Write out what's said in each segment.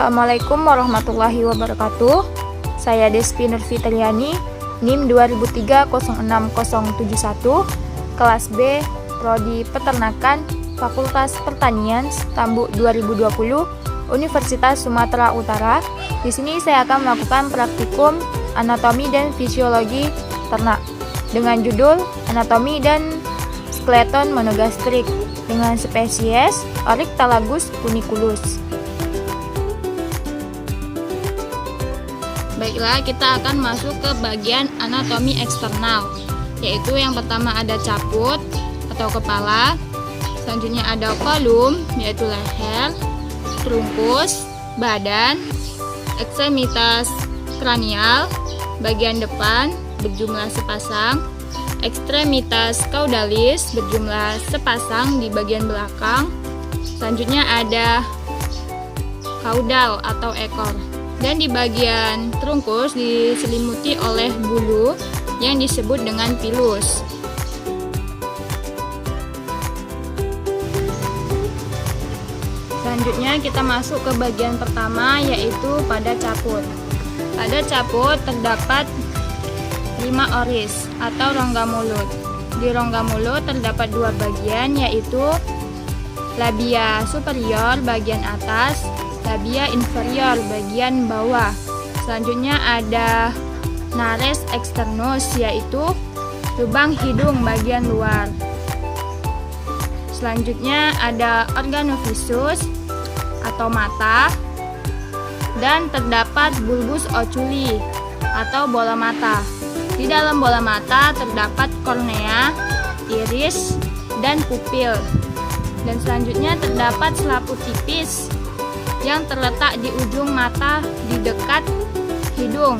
Assalamualaikum warahmatullahi wabarakatuh. Saya Despi Nurfitriani, NIM 2306071, kelas B, Prodi Peternakan, Fakultas Pertanian, Tambu 2020, Universitas Sumatera Utara. Di sini saya akan melakukan praktikum anatomi dan fisiologi ternak dengan judul Anatomi dan Skeleton Monogastrik dengan spesies Oryctolagus funiculus. Baiklah, kita akan masuk ke bagian anatomi eksternal, yaitu yang pertama ada caput atau kepala, selanjutnya ada kolum, yaitu leher, trunkus, badan, ekstremitas kranial, bagian depan berjumlah sepasang, ekstremitas caudalis berjumlah sepasang di bagian belakang, selanjutnya ada kaudal atau ekor. Dan di bagian trunkus diselimuti oleh bulu yang disebut dengan pilus. Selanjutnya kita masuk ke bagian pertama, yaitu pada caput. Pada caput terdapat 5 oris atau rongga mulut. Di rongga mulut terdapat 2 bagian, yaitu labia superior bagian atas, labia inferior bagian bawah. Selanjutnya ada nares externus, yaitu lubang hidung bagian luar. Selanjutnya ada organovisus atau mata, dan terdapat bulbus oculi atau bola mata. Di dalam bola mata terdapat kornea, iris, dan pupil. Dan selanjutnya terdapat selaput tipis yang terletak di ujung mata di dekat hidung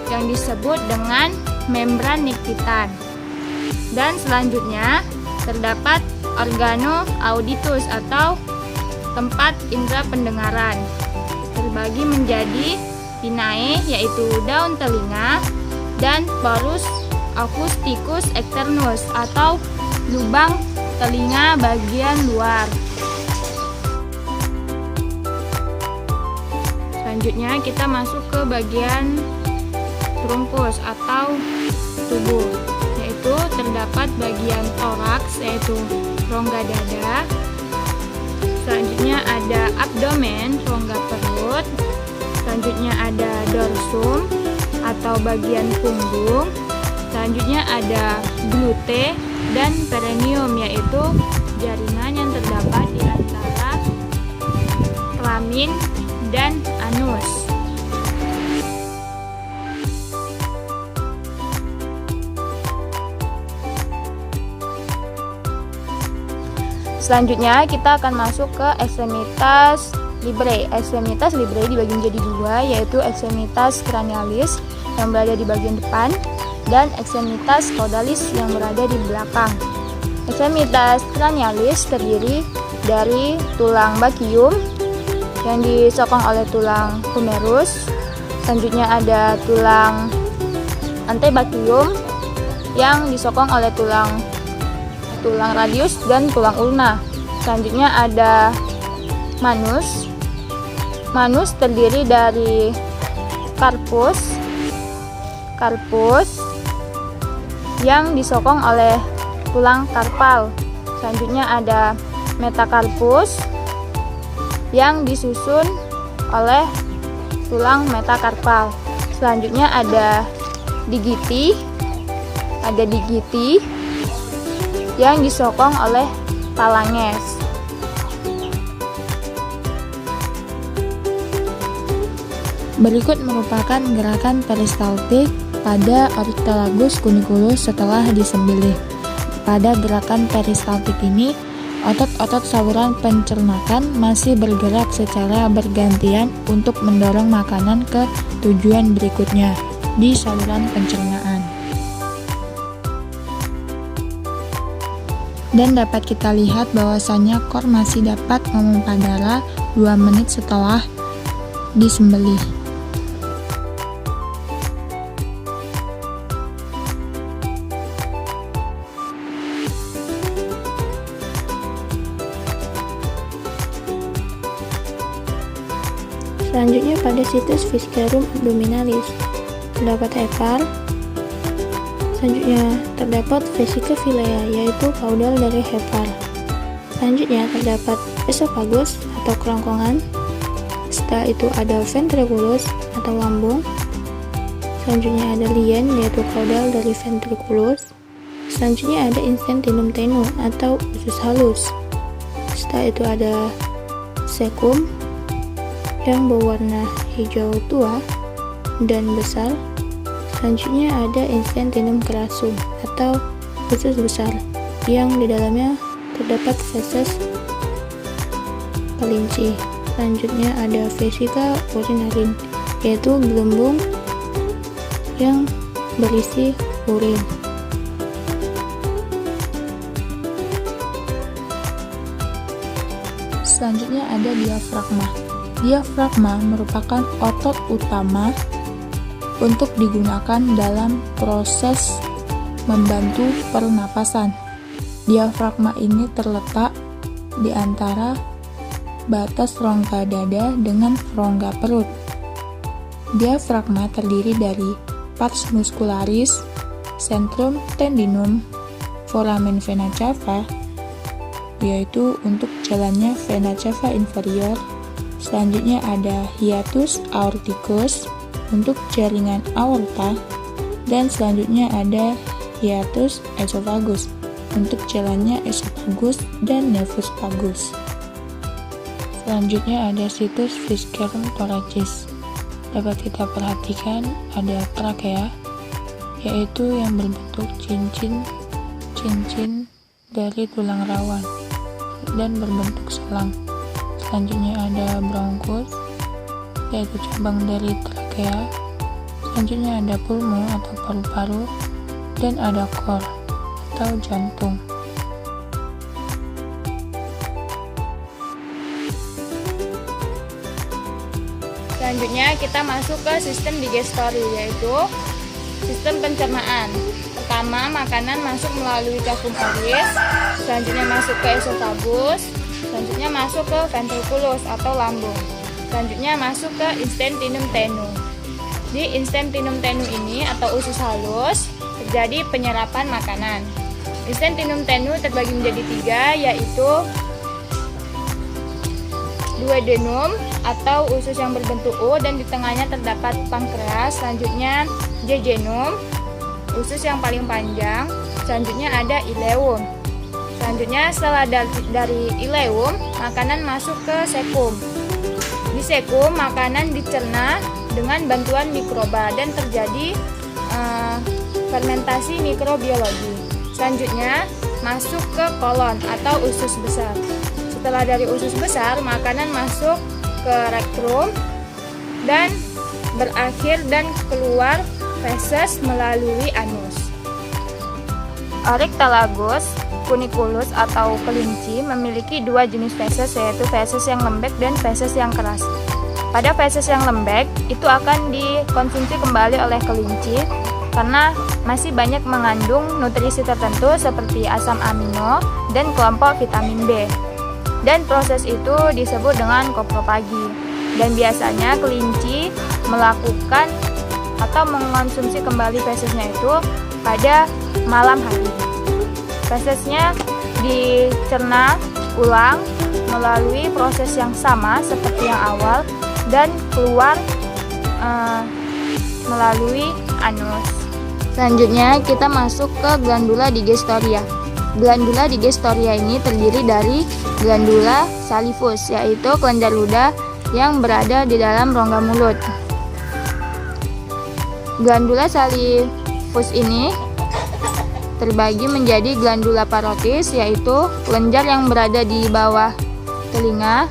yang disebut dengan membran nictitan. Dan selanjutnya terdapat organo auditus atau tempat indera pendengaran, terbagi menjadi pinnae, yaitu daun telinga, dan porus acousticus externus atau lubang telinga bagian luar. Selanjutnya kita masuk ke bagian trunkus atau tubuh, yaitu terdapat bagian toraks, yaitu rongga dada. Selanjutnya ada abdomen, rongga perut. Selanjutnya ada dorsum atau bagian punggung. Selanjutnya ada glute dan perineum, yaitu jaringan yang terdapat di antara kelamin dan anus. Selanjutnya kita akan masuk ke ekstremitas libre. Ekstremitas libre dibagi menjadi 2, yaitu ekstremitas cranialis yang berada di bagian depan dan ekstremitas caudalis yang berada di belakang. Ekstremitas cranialis terdiri dari tulang bakium yang disokong oleh tulang humerus. Selanjutnya ada tulang antebakium yang disokong oleh tulang radius dan tulang ulna. Selanjutnya ada manus. Manus terdiri dari carpus yang disokong oleh tulang karpal. Selanjutnya ada metacarpus yang disusun oleh tulang metakarpal. Selanjutnya ada digiti yang disokong oleh phalanges. Berikut merupakan gerakan peristaltik pada Oryctolagus funiculus setelah disembelih. Pada gerakan peristaltik ini, otot-otot saluran pencernakan masih bergerak secara bergantian untuk mendorong makanan ke tujuan berikutnya di saluran pencernaan. Dan dapat kita lihat bahwasannya kor masih dapat memompa darah 2 menit setelah disembelih. Selanjutnya pada situs viscerum abdominalis terdapat hepar. Selanjutnya terdapat vesica vilea, yaitu kaudal dari hepar. Selanjutnya terdapat esophagus atau kerongkongan. Setelah itu ada ventriculus atau lambung. Selanjutnya ada lien, yaitu kaudal dari ventriculus. Selanjutnya ada intestinum tenue atau usus halus. Setelah itu ada cecum yang berwarna hijau tua dan besar. Selanjutnya ada intestinum crassum atau usus besar yang di dalamnya terdapat feses kelinci. Selanjutnya ada vesica urinarin, yaitu gelembung yang berisi urin. Selanjutnya ada diafragma. Diafragma merupakan otot utama untuk digunakan dalam proses membantu pernapasan. Diafragma ini terletak di antara batas rongga dada dengan rongga perut. Diafragma terdiri dari pars muscularis, centrum tendinum, foramen vena cava, yaitu untuk jalannya vena cava inferior. Selanjutnya ada hiatus aorticus untuk jaringan aorta, dan selanjutnya ada hiatus esophagus untuk jalannya esophagus dan nervus vagus. Selanjutnya ada situs viscerum thoracis. Dapat kita perhatikan ada trakea, yaitu yang berbentuk cincin dari tulang rawan dan berbentuk selang. Selanjutnya ada bronchus, yaitu cabang dari trakea. Selanjutnya ada pulmo atau paru-paru, dan ada cor atau jantung. Selanjutnya kita masuk ke sistem digestori, yaitu sistem pencernaan. Pertama, makanan masuk melalui cavum oris, selanjutnya masuk ke esophagus, selanjutnya masuk ke ventriculus atau lambung, selanjutnya masuk ke intestinum tenue. Di intestinum tenue ini atau usus halus terjadi penyerapan makanan. Intestinum tenue terbagi menjadi 3, yaitu duodenum atau usus yang berbentuk U dan di tengahnya terdapat pankreas. Selanjutnya jejunum, usus yang paling panjang. Selanjutnya ada ileum. Selanjutnya setelah dari ileum, makanan masuk ke cecum. Di cecum, makanan dicerna dengan bantuan mikroba dan terjadi fermentasi mikrobiologi. Selanjutnya masuk ke kolon atau usus besar. Setelah dari usus besar, makanan masuk ke rektum dan berakhir dan keluar feses melalui anus. Oryctolagus funiculus atau kelinci memiliki 2 jenis feses, yaitu feses yang lembek dan feses yang keras. Pada feses yang lembek itu akan dikonsumsi kembali oleh kelinci karena masih banyak mengandung nutrisi tertentu seperti asam amino dan kelompok vitamin B. Dan proses itu disebut dengan kopropagi. Dan biasanya kelinci melakukan atau mengonsumsi kembali fesesnya itu pada malam hari. Fesesnya dicerna ulang melalui proses yang sama seperti yang awal dan keluar melalui anus. Selanjutnya kita masuk ke glandula digestoria. Glandula digestoria ini terdiri dari glandula salivus, yaitu kelenjar ludah yang berada di dalam rongga mulut. Glandula salivus ini terbagi menjadi glandula parotis, yaitu kelenjar yang berada di bawah telinga.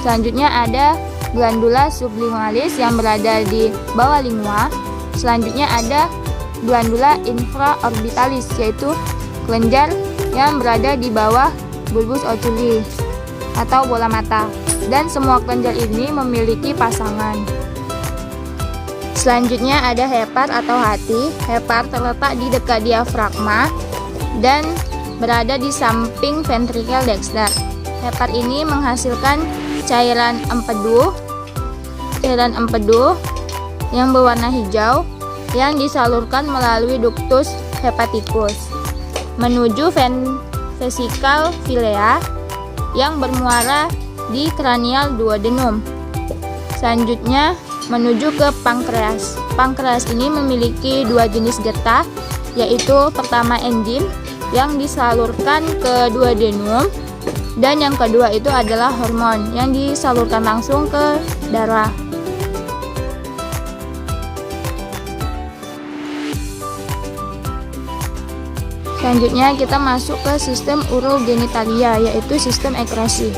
Selanjutnya ada glandula sublingualis yang berada di bawah lingua. Selanjutnya ada glandula infraorbitalis, yaitu kelenjar yang berada di bawah bulbus oculi atau bola mata. Dan semua kelenjar ini memiliki pasangan. Selanjutnya ada hepar atau hati. Hepar terletak di dekat diafragma dan berada di samping ventrikel dexter. Hepar ini menghasilkan cairan empedu cairan empedu yang berwarna hijau yang disalurkan melalui ductus hepaticus menuju vesikel vilea yang bermuara di cranial duodenum. Selanjutnya menuju ke pankreas. Pankreas ini memiliki dua jenis getah, yaitu pertama enzim yang disalurkan ke duodenum, dan yang kedua itu adalah hormon yang disalurkan langsung ke darah. Selanjutnya kita masuk ke sistem urogenitalia, yaitu sistem ekresi.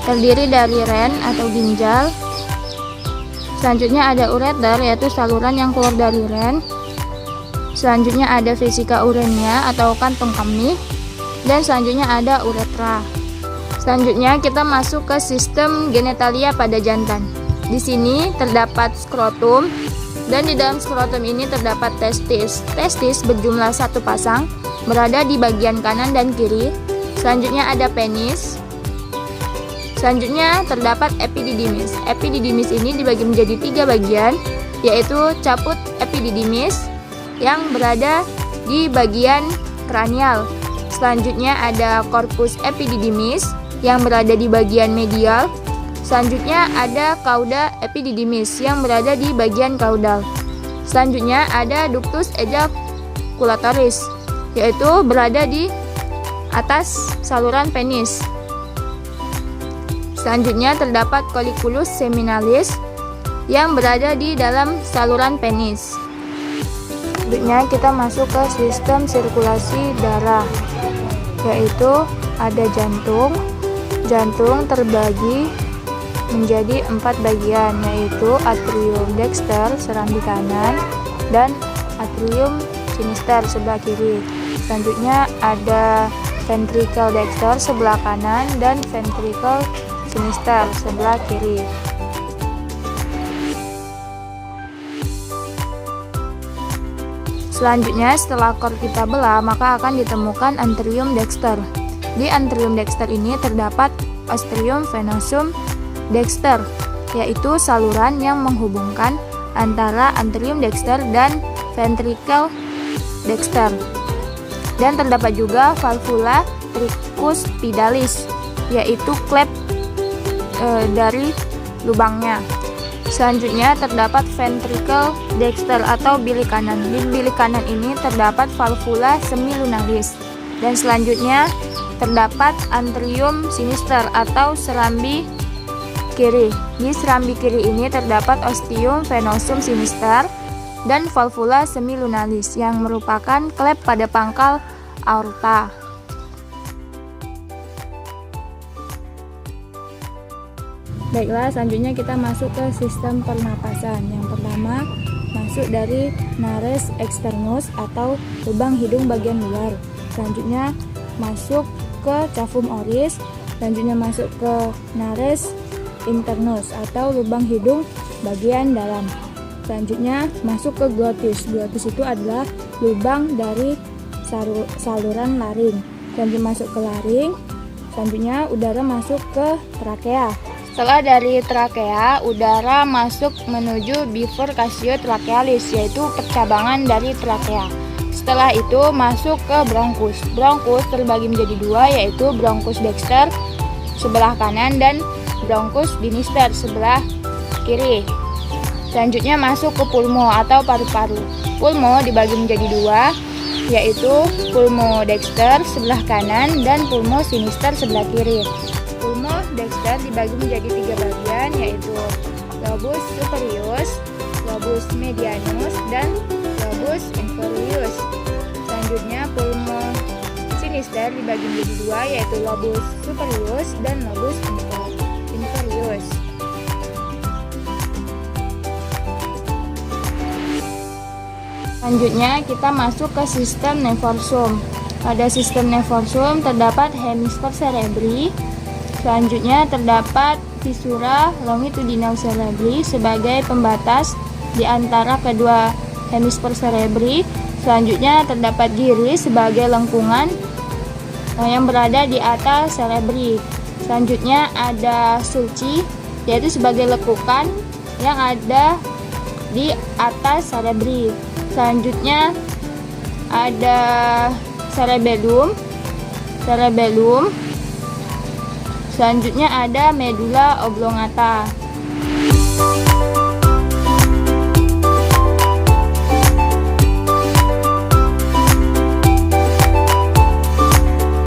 Terdiri dari ren atau ginjal. Selanjutnya ada ureter, yaitu saluran yang keluar dari ren. Selanjutnya ada vesika urania atau kantong kemih. Dan selanjutnya ada uretra. Selanjutnya kita masuk ke sistem genitalia pada jantan. Di sini terdapat skrotum, dan di dalam skrotum ini terdapat testis. Testis berjumlah 1 pasang, berada di bagian kanan dan kiri. Selanjutnya ada penis. Selanjutnya terdapat epididymis. Epididymis ini dibagi menjadi 3 bagian, yaitu caput epididymis yang berada di bagian kranial. Selanjutnya ada corpus epididymis yang berada di bagian medial. Selanjutnya ada cauda epididymis yang berada di bagian caudal. Selanjutnya ada ductus ejaculatoris, yaitu berada di atas saluran penis. Selanjutnya terdapat colliculus seminalis yang berada di dalam saluran penis. Selanjutnya kita masuk ke sistem sirkulasi darah, yaitu ada jantung. Jantung terbagi menjadi 4 bagian, yaitu atrium dexter serambi kanan dan atrium sinister sebelah kiri. Selanjutnya ada ventricle dexter sebelah kanan dan ventricle sinister sebelah kiri. Selanjutnya setelah kor kita belah, maka akan ditemukan anterium dexter. Di anterium dexter ini terdapat ostium venosum dexter, yaitu saluran yang menghubungkan antara anterium dexter dan ventricle dexter. Dan terdapat juga valvula tricuspidalis, yaitu klep dari lubangnya. Selanjutnya terdapat ventricle dexter atau bilik kanan. Di bilik kanan ini terdapat valvula semilunaris. Dan selanjutnya terdapat anterium sinister atau serambi kiri. Di serambi kiri ini terdapat ostium venosum sinister dan valvula semilunaris yang merupakan klep pada pangkal aorta. Baiklah, selanjutnya kita masuk ke sistem pernapasan. Yang pertama, masuk dari nares externus atau lubang hidung bagian luar. Selanjutnya masuk ke cavum oris. Selanjutnya masuk ke nares internus atau lubang hidung bagian dalam. Selanjutnya masuk ke glotis. Glotis itu adalah lubang dari saluran laring. Selanjutnya masuk ke laring. Selanjutnya udara masuk ke trakea. Setelah dari trakea, udara masuk menuju bifurcatio-trachealis, yaitu percabangan dari trakea. Setelah itu masuk ke bronkus. Bronkus terbagi menjadi 2, yaitu bronkus dexter sebelah kanan dan bronkus dinister sebelah kiri. Selanjutnya masuk ke pulmo atau paru-paru. Pulmo dibagi menjadi 2, yaitu pulmo dexter sebelah kanan dan pulmo sinister sebelah kiri. Pulmo dexter dibagi menjadi 3 bagian, yaitu lobus superius, lobus medianus, dan lobus inferius. Selanjutnya pulmo sinister dibagi menjadi 2, yaitu lobus superius dan lobus inferius. Selanjutnya kita masuk ke sistem neforsum. Pada sistem neforsum terdapat hemisfer cerebri. Selanjutnya terdapat visura longitudinal cerebri sebagai pembatas di antara kedua hemisfer cerebri. Selanjutnya terdapat giris sebagai lengkungan yang berada di atas cerebri. Selanjutnya ada sulci, yaitu sebagai lekukan yang ada di atas cerebri. Selanjutnya ada cerebellum. Selanjutnya ada medula oblongata.